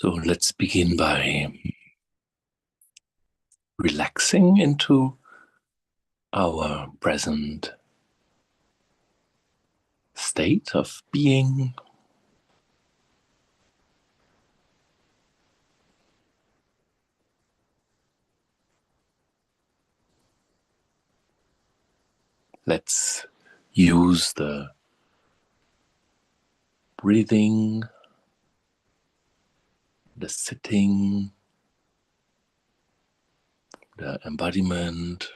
So let's begin by relaxing into our present state of being. Let's use the breathing, the sitting, the embodiment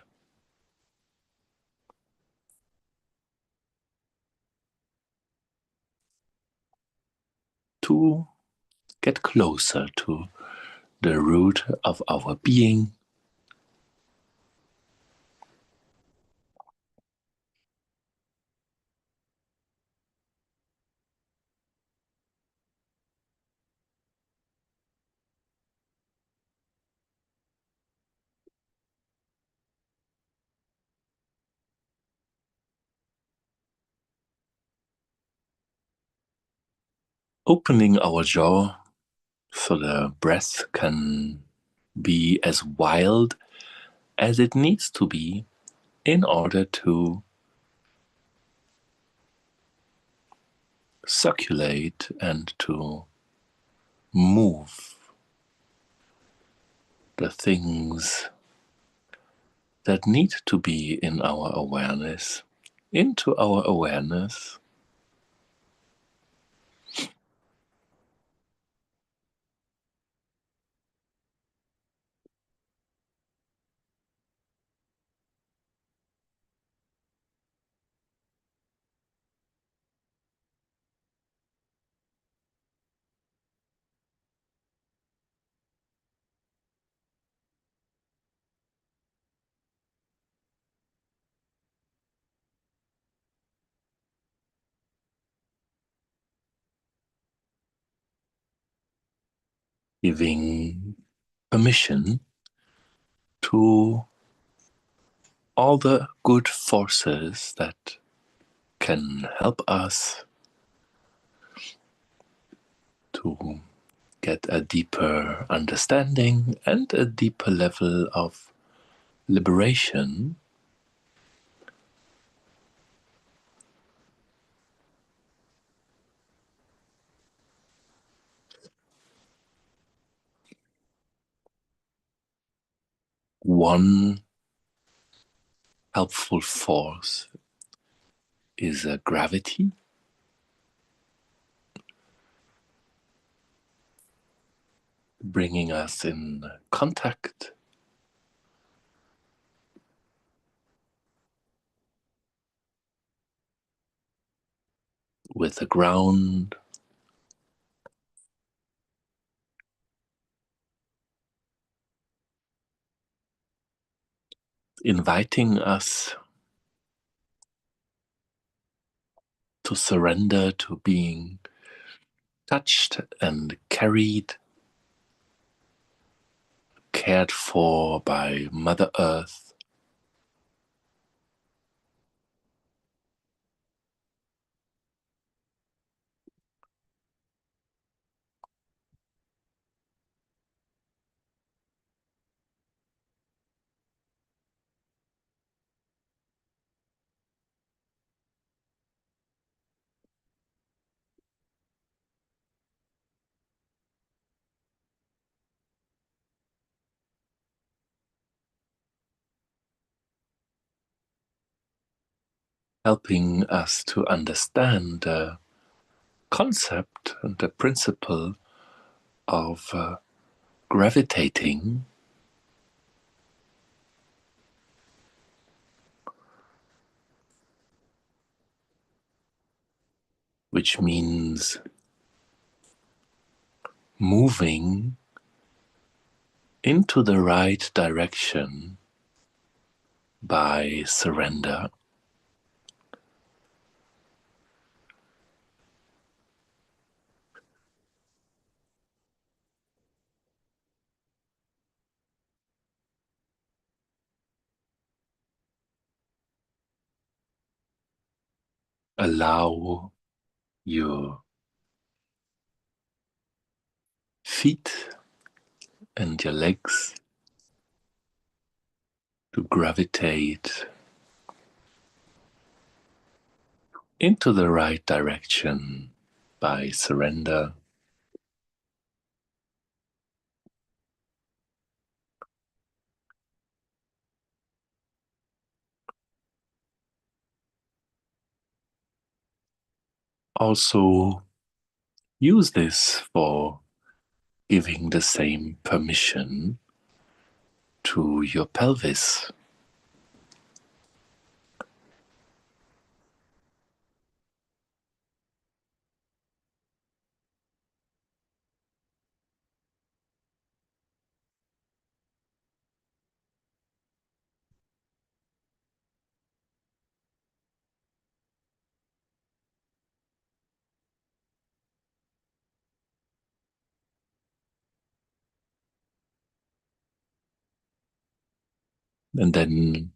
to get closer to the root of our being. Opening our jaw so the breath can be as wild as it needs to be in order to circulate and to move the things that need to be in our awareness into our awareness. Giving permission to all the good forces that can help us to get a deeper understanding and a deeper level of liberation. One helpful force is gravity, bringing us in contact with the ground, inviting us to surrender to being touched and carried, cared for by Mother Earth. Helping us to understand the concept and the principle of gravitating, which means moving into the right direction by surrender. Allow your feet and your legs to gravitate into the right direction by surrender. Also, use this for giving the same permission to your pelvis. And then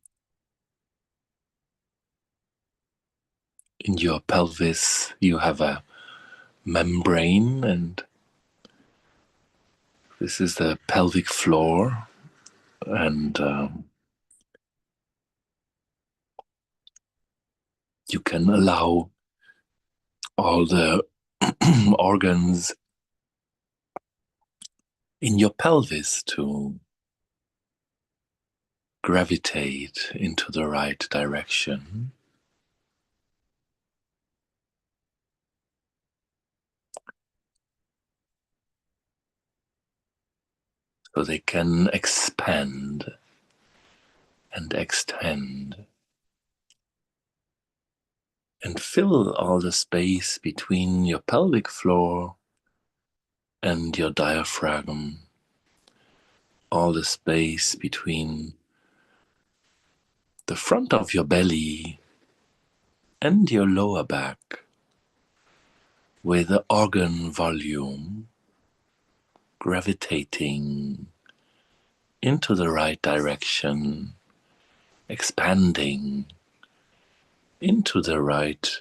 in your pelvis, you have a membrane, and this is the pelvic floor. And you can allow all the organs in your pelvis to gravitate into the right direction. So they can expand and extend and fill all the space between your pelvic floor and your diaphragm, all the space between the front of your belly and your lower back, with the organ volume gravitating into the right direction, expanding into the right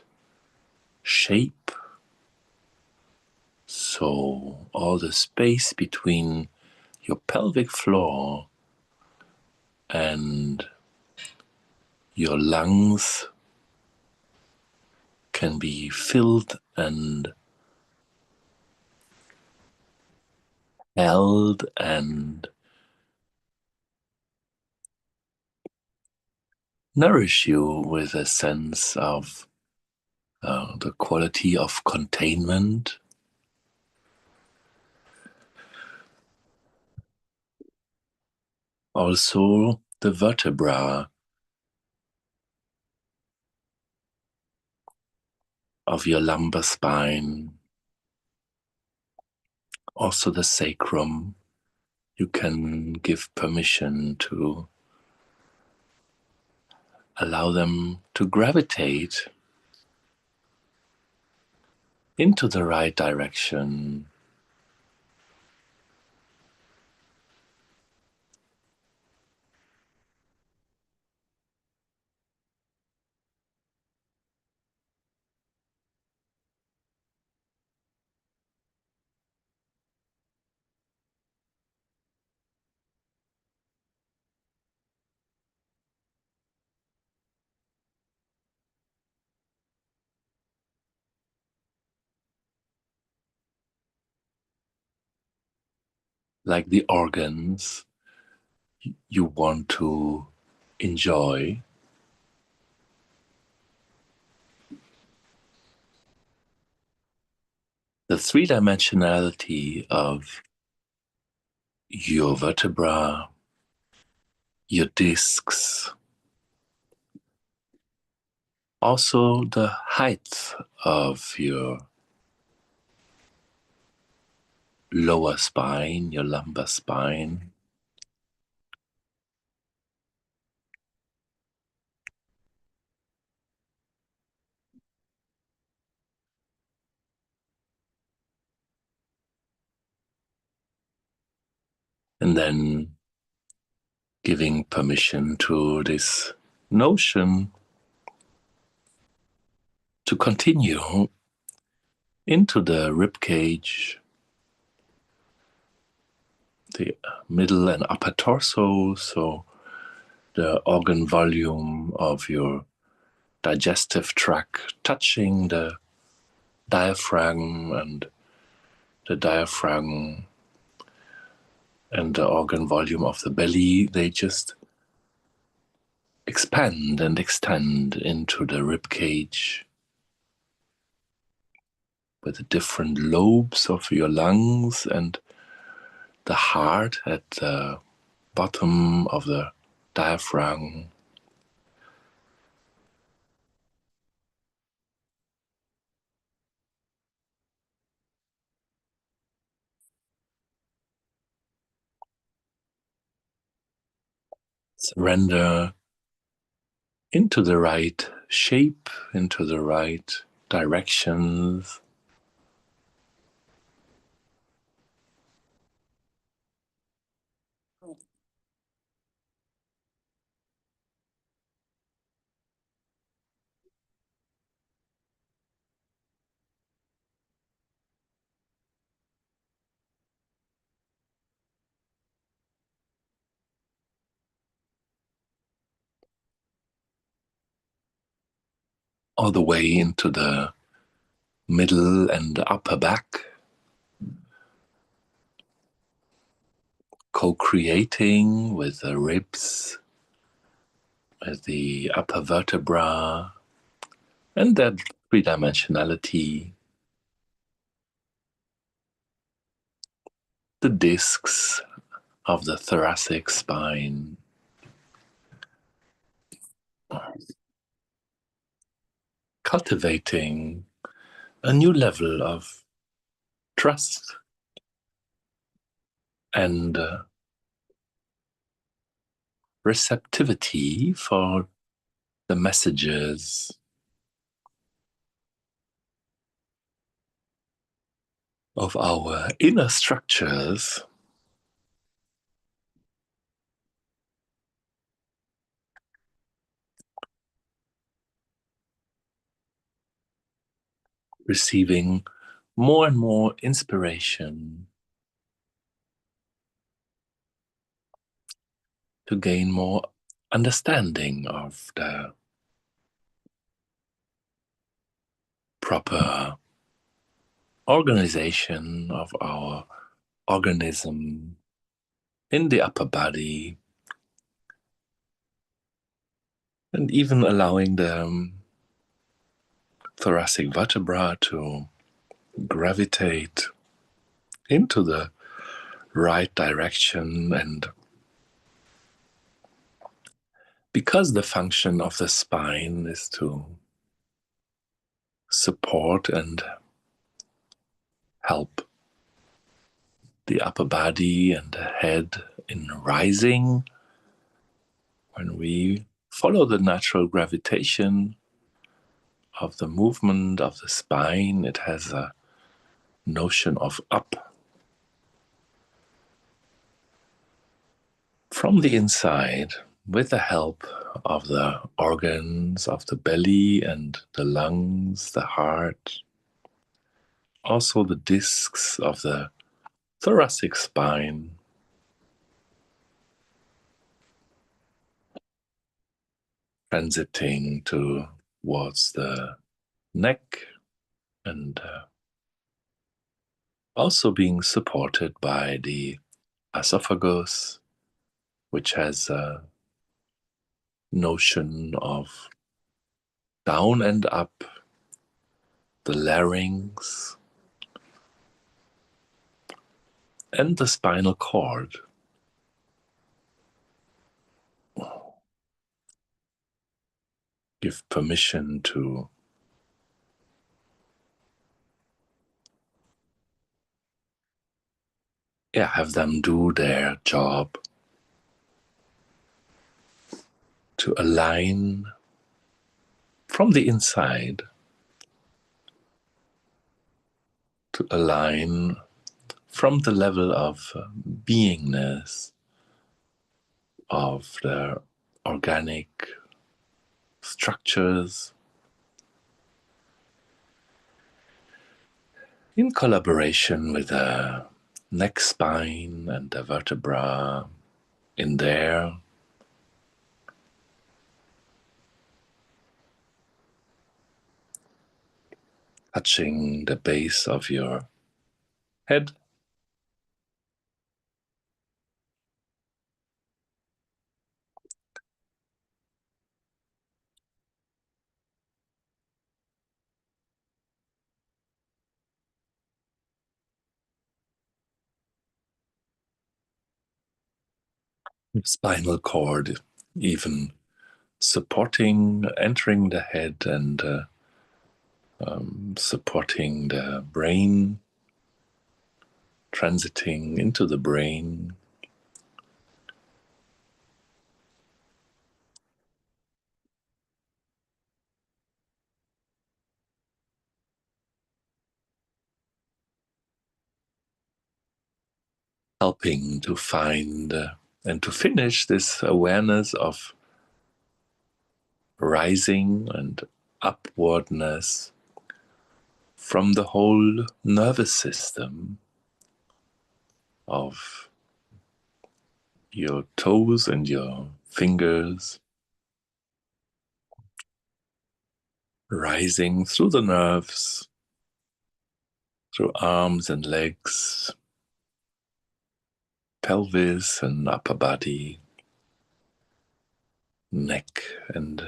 shape. So all the space between your pelvic floor and your lungs can be filled and held and nourish you with a sense of the quality of containment. Also, the vertebra of your lumbar spine, also the sacrum, you can give permission to allow them to gravitate into the right direction. Like the organs you want to enjoy. The three-dimensionality of your vertebra, your discs, also the height of your lower spine, your lumbar spine. And then giving permission to this notion to continue into the rib cage, the middle and upper torso, so the organ volume of your digestive tract touching the diaphragm, and the diaphragm and the organ volume of the belly, they just expand and extend into the rib cage with the different lobes of your lungs and the heart at the bottom of the diaphragm. Surrender into the right shape, into the right directions. All the way into the middle and the upper back, co-creating with the ribs, with the upper vertebra, and that three-dimensionality, the discs of the thoracic spine, cultivating a new level of trust and receptivity for the messages of our inner structures, receiving more and more inspiration to gain more understanding of the proper organization of our organism in the upper body, and even allowing the thoracic vertebra to gravitate into the right direction. And because the function of the spine is to support and help the upper body and the head in rising, when we follow the natural gravitation of the movement of the spine, it has a notion of up from the inside, with the help of the organs of the belly and the lungs, the heart, also the discs of the thoracic spine, transiting towards the neck, and also being supported by the esophagus, which has a notion of down and up, the larynx, and the spinal cord. Give permission to have them do their job, to align from the inside, to align from the level of beingness of the organic structures, in collaboration with the neck spine and the vertebra in there. Touching the base of your head. Spinal cord even supporting, entering the head and supporting the brain, transiting into the brain. Helping to find and to finish this awareness of rising and upwardness from the whole nervous system of your toes and your fingers, rising through the nerves, through arms and legs, pelvis and upper body, neck, and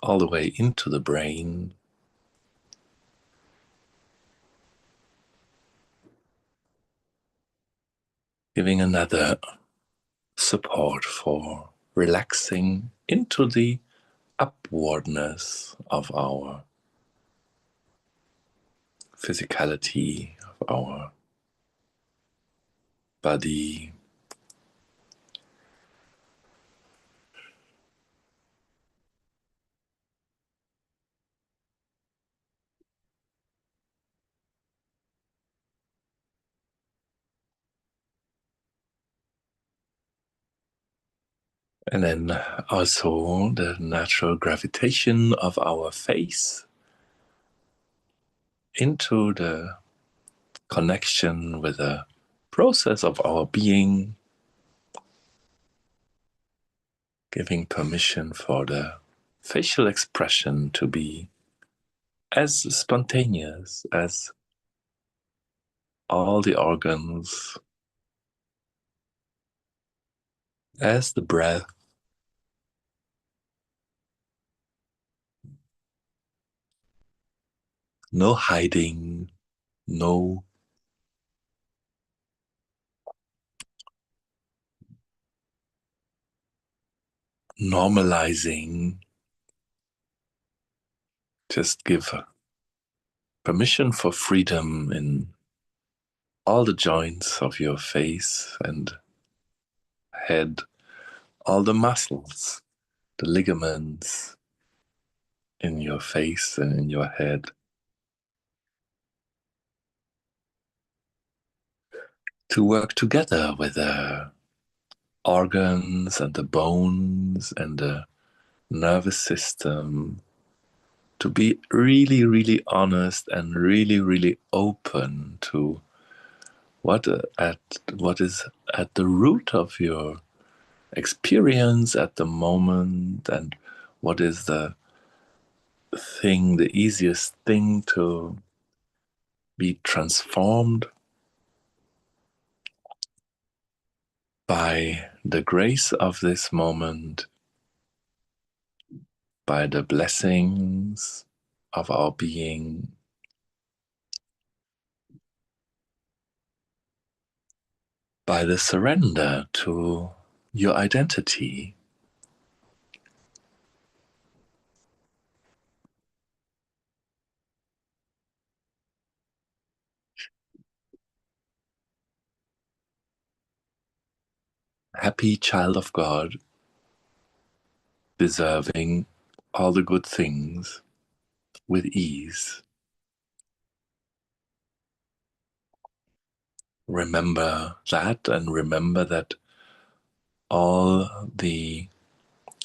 all the way into the brain. Giving another support for relaxing into the upwardness of our physicality, of our body. And then also the natural gravitation of our face into the connection with the process of our being, giving permission for the facial expression to be as spontaneous as all the organs, as the breath. No hiding, no normalizing. Just give permission for freedom in all the joints of your face and head, all the muscles, the ligaments in your face and in your head, to work together with the organs and the bones and the nervous system, to be really, really honest and really, really open to what is at the root of your experience at the moment, and what is the easiest thing to be transformed by the grace of this moment, by the blessings of our being, by the surrender to your identity. Happy child of God, deserving all the good things with ease. Remember that, and remember that all the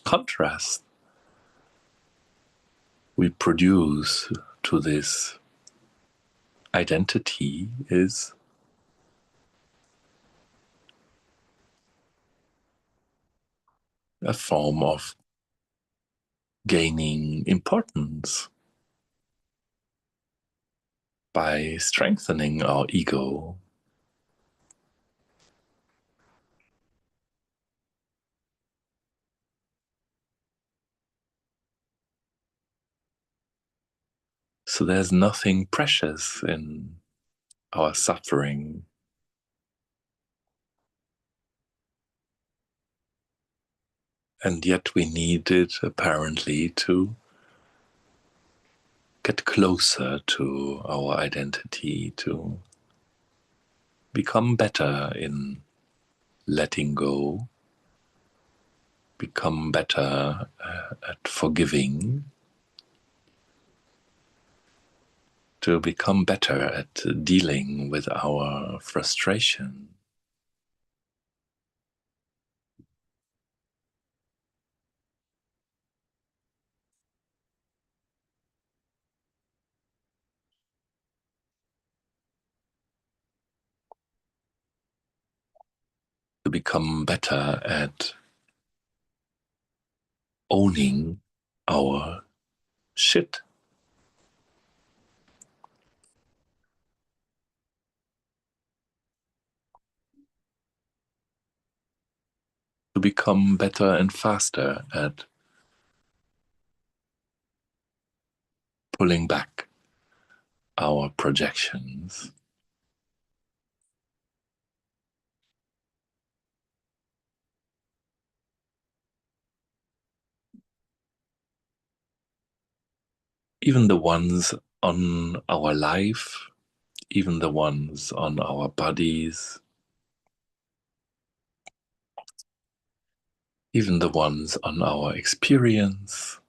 contrast we produce to this identity is a form of gaining importance by strengthening our ego. So there's nothing precious in our suffering. And yet we need it apparently to get closer to our identity, to become better in letting go, become better at forgiving, to become better at dealing with our frustration. To become better at owning our shit. To become better and faster at pulling back our projections. Even the ones on our life, even the ones on our bodies, even the ones on our experience.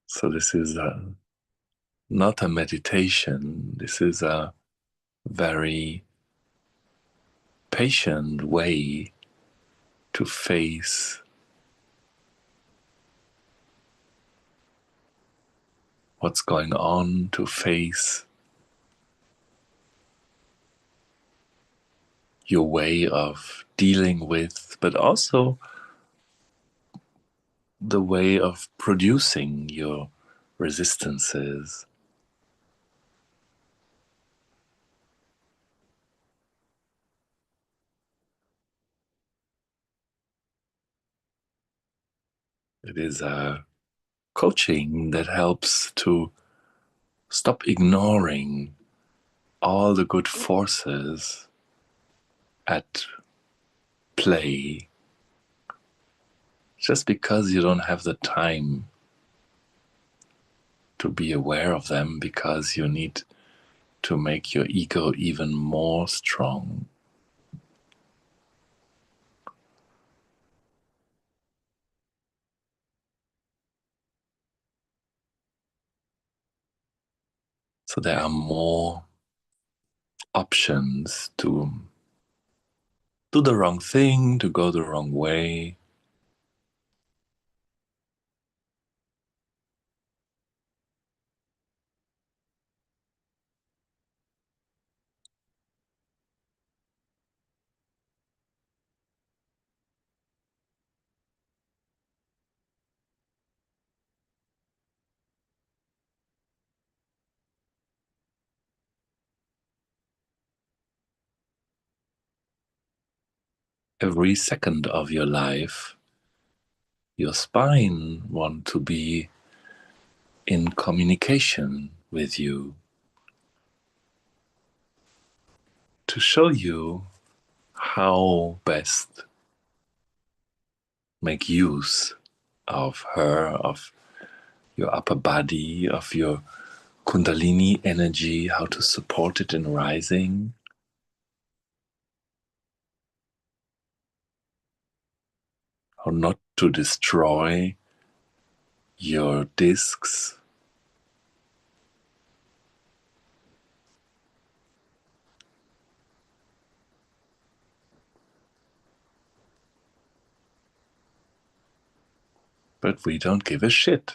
So this is not a meditation. This is a very patient way to face what's going on, to face your way of dealing with, but also the way of producing your resistances. It is a coaching that helps to stop ignoring all the good forces at play just because you don't have the time to be aware of them, because you need to make your ego even more strong. So there are more options to do the wrong thing, to go the wrong way. Every second of your life, your spine wants to be in communication with you, to show you how best make use of her, of your upper body, of your Kundalini energy, how to support it in rising, how not to destroy your discs. but we don't give a shit.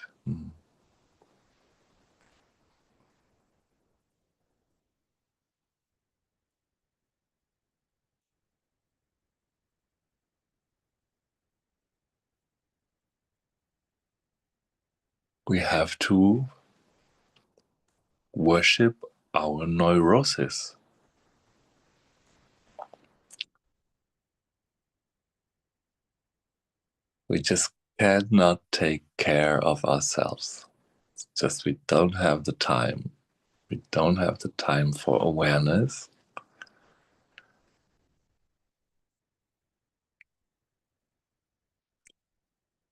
We have to worship our neurosis. We just cannot take care of ourselves. It's just we don't have the time. We don't have the time for awareness.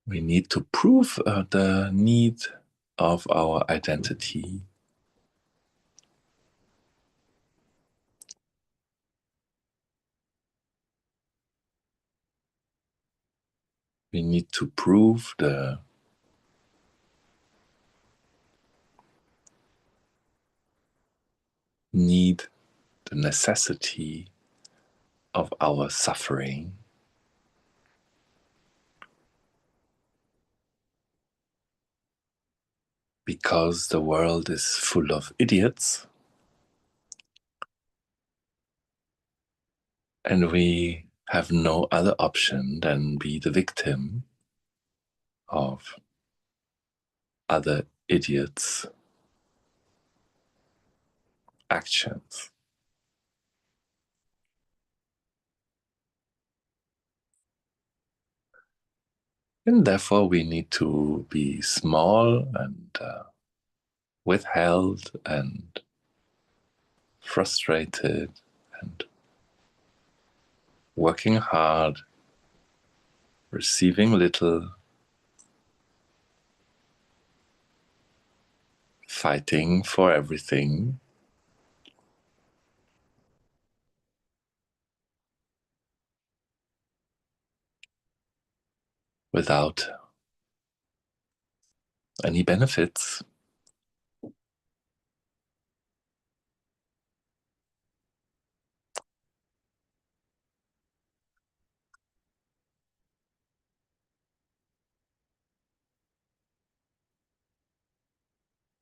We need to prove the need of our identity. We need to prove the need, the necessity of our suffering. Because the world is full of idiots, and we have no other option than be the victim of other idiots' actions. And therefore, we need to be small and withheld and frustrated and working hard, receiving little, fighting for everything. Without any benefits.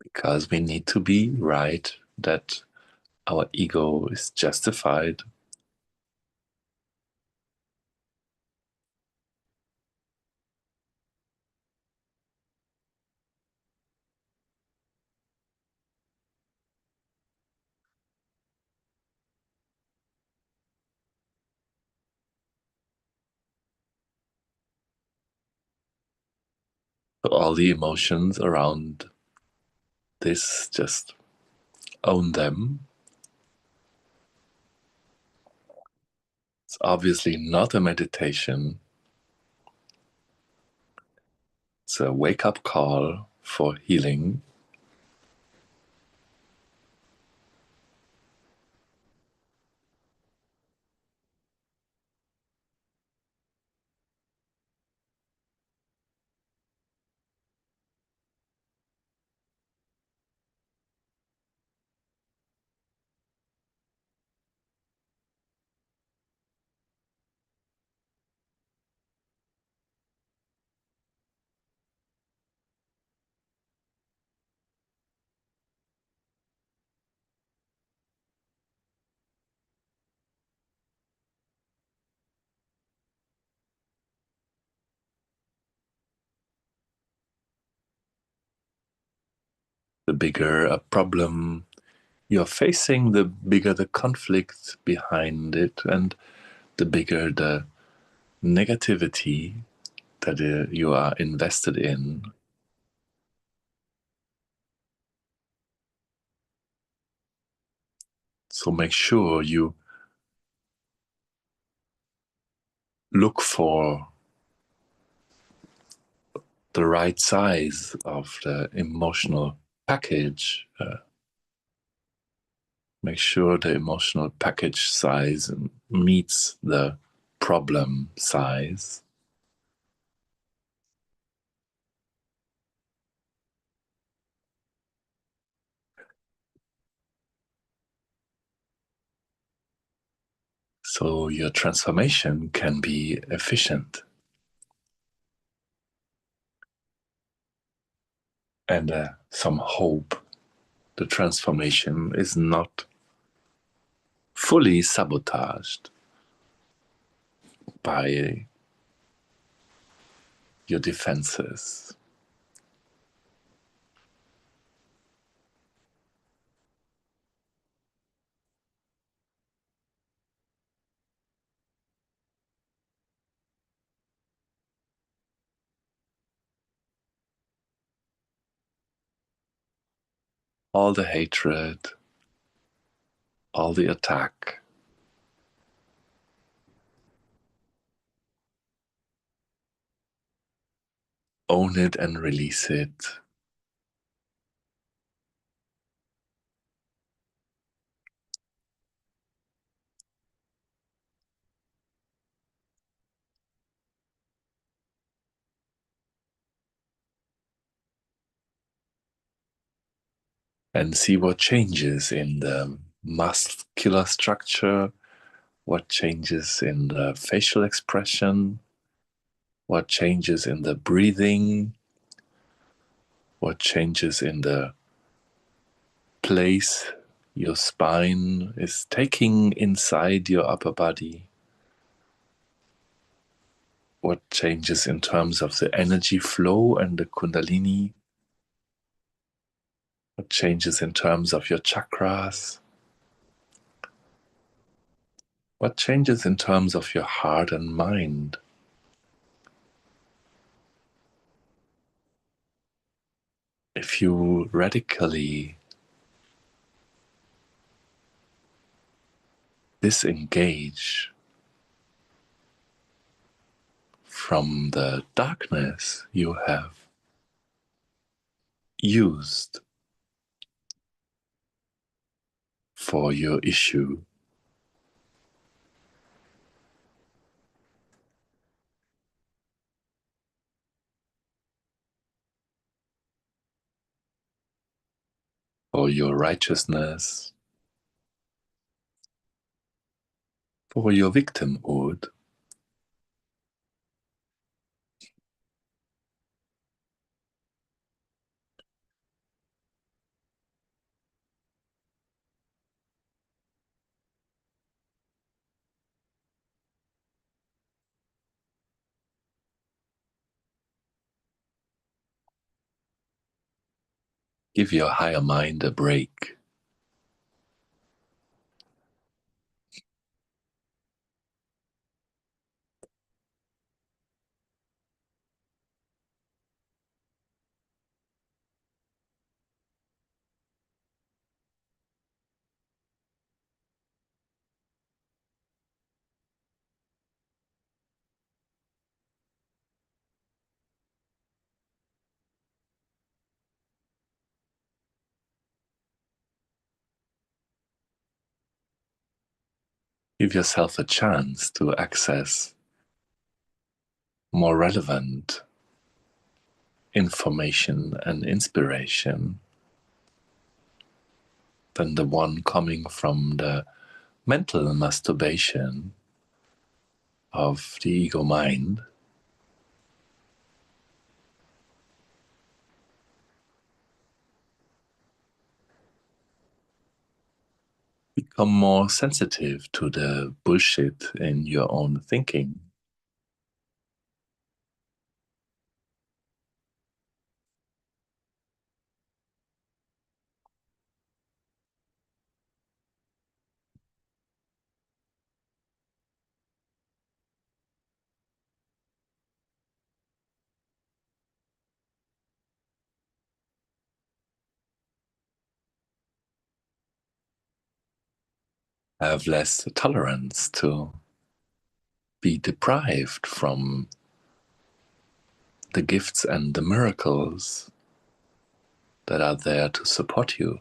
Because we need to be right that our ego is justified. So all the emotions around this, just own them. It's obviously not a meditation. It's a wake-up call for healing. The bigger a problem you're facing, the bigger the conflict behind it, and the bigger the negativity that you are invested in. So make sure you look for the right size of the emotional package. Make sure the emotional package size meets the problem size. So your transformation can be efficient. and some hope. The transformation is not fully sabotaged by your defenses. All the hatred, all the attack, own it and release it. And see what changes in the muscular structure, what changes in the facial expression, what changes in the breathing, what changes in the place your spine is taking inside your upper body, what changes in terms of the energy flow and the kundalini, what changes in terms of your chakras, what changes in terms of your heart and mind. If you radically disengage from the darkness you have used for your issue, for your righteousness, for your victimhood, give your higher mind a break. Give yourself a chance to access more relevant information and inspiration than the one coming from the mental masturbation of the ego mind. Become more sensitive to the bullshit in your own thinking. Have less tolerance to be deprived from the gifts and the miracles that are there to support you.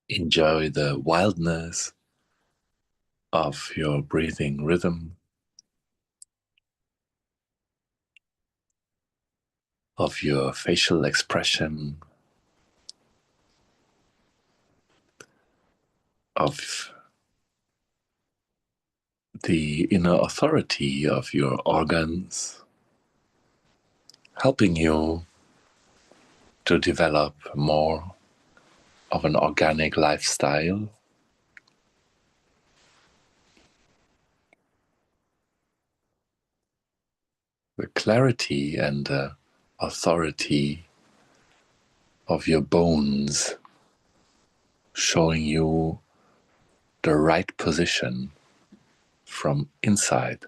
Enjoy the wildness of your breathing rhythm, of your facial expression, of the inner authority of your organs, helping you to develop more of an organic lifestyle. The clarity and the authority of your bones showing you the right position from inside.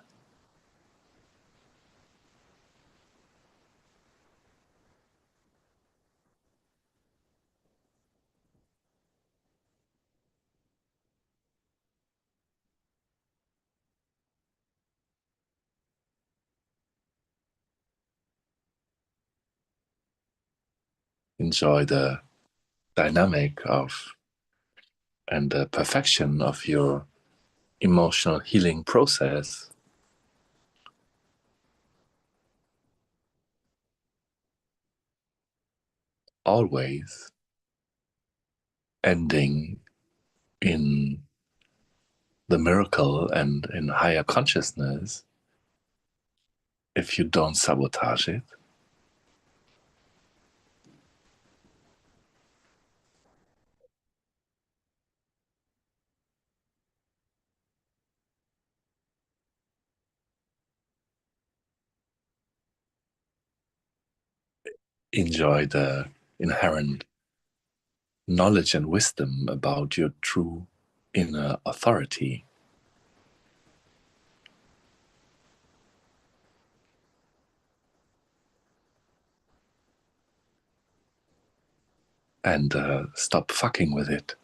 Enjoy the dynamic of and the perfection of your emotional healing process, always ending in the miracle and in higher consciousness if you don't sabotage it. Enjoy the inherent knowledge and wisdom about your true inner authority. And stop fucking with it.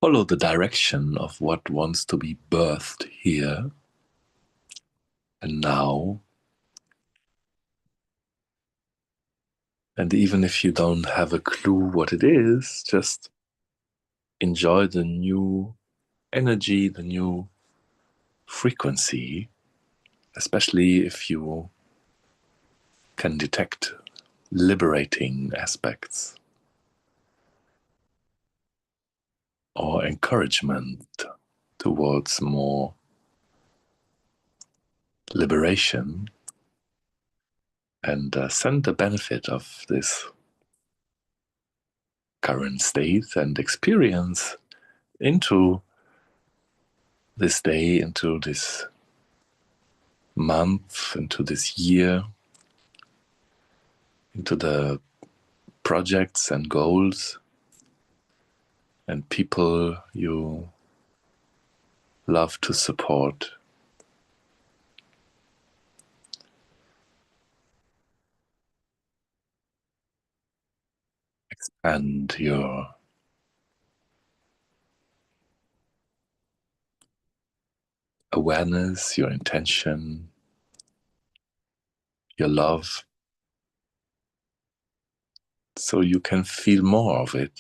Follow the direction of what wants to be birthed here and now. And even if you don't have a clue what it is, just enjoy the new energy, the new frequency, especially if you can detect liberating aspects or encouragement towards more liberation, and send the benefit of this current state and experience into this day, into this month, into this year, into the projects and goals and people you love to support. And your awareness, your intention, your love, so you can feel more of it.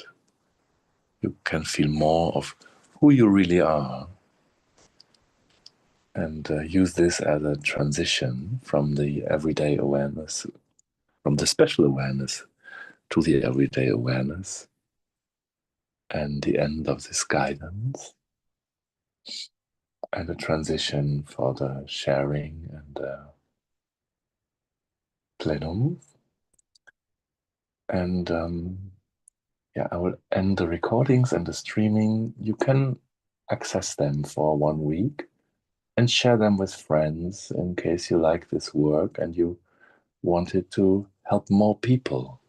You can feel more of who you really are, and use this as a transition from the everyday awareness, from the special awareness to the everyday awareness, and the end of this guidance, and a transition for the sharing and plenum. And yeah, I will end the recordings and the streaming. You can access them for 1 week and share them with friends in case you like this work and you want it to help more people.